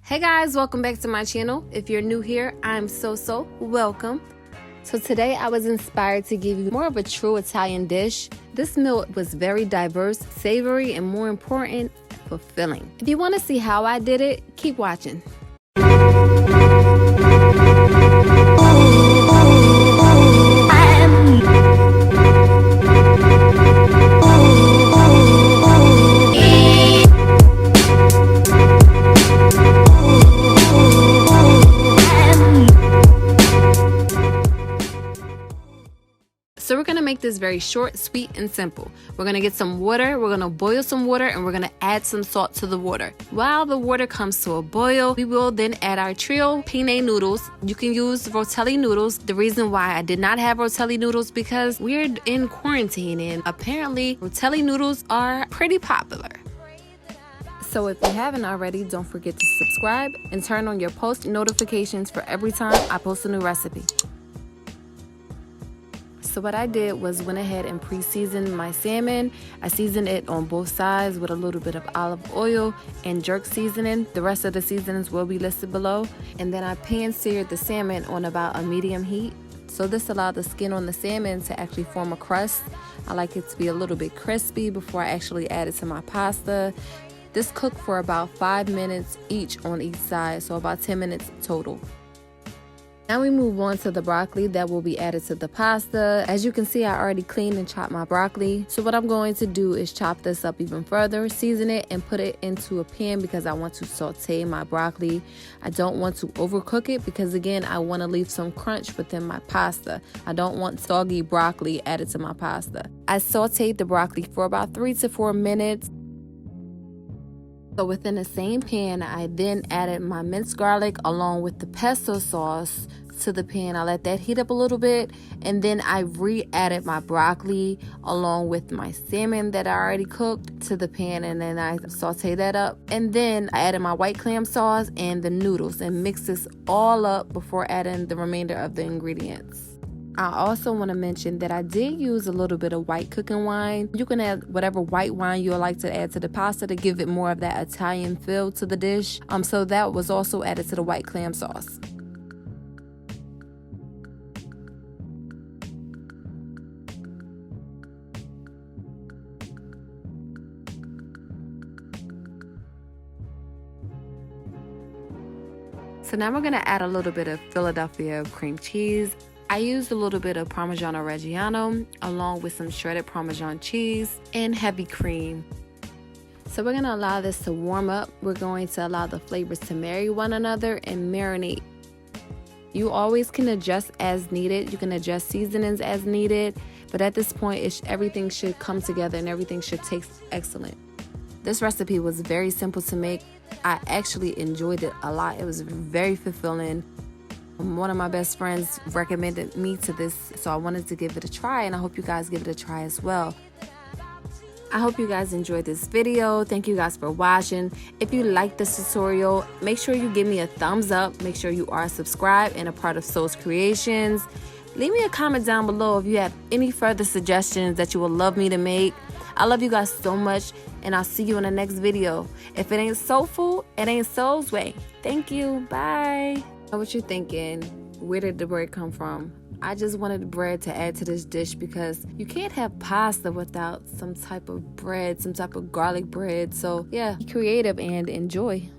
Hey guys, welcome back to my channel. If you're new here, I'm so welcome. So today I was inspired to give you more of a true Italian dish. This meal was very diverse, savory, and more important, fulfilling. If you want to see how I did it, keep watching. So we're gonna make this very short, sweet, and simple. We're gonna get some water, we're gonna boil some water, and we're gonna add some salt to the water. While the water comes to a boil, we will then add our trio penne noodles. You can use rotelli noodles. The reason why I did not have rotelli noodles because we're in quarantine and apparently rotelli noodles are pretty popular. So if you haven't already, don't forget to subscribe and turn on your post notifications for every time I post a new recipe. So what I did was went ahead and pre-seasoned my salmon. I seasoned it on both sides with a little bit of olive oil and jerk seasoning. The rest of the seasonings will be listed below. And then I pan-seared the salmon on about a medium heat. So this allowed the skin on the salmon to actually form a crust. I like it to be a little bit crispy before I actually add it to my pasta. This cooked for about 5 minutes each on each side, so about 10 minutes total. Now we move on to the broccoli that will be added to the pasta. As you can see, I already cleaned and chopped my broccoli. So what I'm going to do is chop this up even further, season it, and put it into a pan because I want to saute my broccoli. I don't want to overcook it because, again, I want to leave some crunch within my pasta. I don't want soggy broccoli added to my pasta. I sauteed the broccoli for about 3 to 4 minutes. So within the same pan, I then added my minced garlic along with the pesto sauce to the pan. I let that heat up a little bit, and then I re-added my broccoli along with my salmon that I already cooked to the pan, and then I sauteed that up. And then I added my white clam sauce and the noodles and mixed this all up before adding the remainder of the ingredients. I also want to mention that I did use a little bit of white cooking wine. You can add whatever white wine you would like to add to the pasta to give it more of that Italian feel to the dish. So that was also added to the white clam sauce. So now we're going to add a little bit of Philadelphia cream cheese. I used a little bit of Parmigiano Reggiano along with some shredded Parmesan cheese and heavy cream. So we're going to allow this to warm up. We're going to allow the flavors to marry one another and marinate. You always can adjust as needed. You can adjust seasonings as needed. But at this point, everything should come together and everything should taste excellent. This recipe was very simple to make. I actually enjoyed it a lot. It was very fulfilling. One of my best friends recommended me to this, so I wanted to give it a try, and I hope you guys give it a try as well. I hope you guys enjoyed this video. Thank you guys for watching. If you like this tutorial, make sure you give me a thumbs up. Make sure you are subscribed and a part of Soul's Creations. Leave me a comment down below if you have any further suggestions that you would love me to make. I love you guys so much, and I'll see you in the next video. If it ain't soulful, it ain't Soul's way. Thank you. Bye. I know what you're thinking. Where did the bread come from? I just wanted the bread to add to this dish because you can't have pasta without some type of bread, some type of garlic bread. So yeah, be creative and enjoy.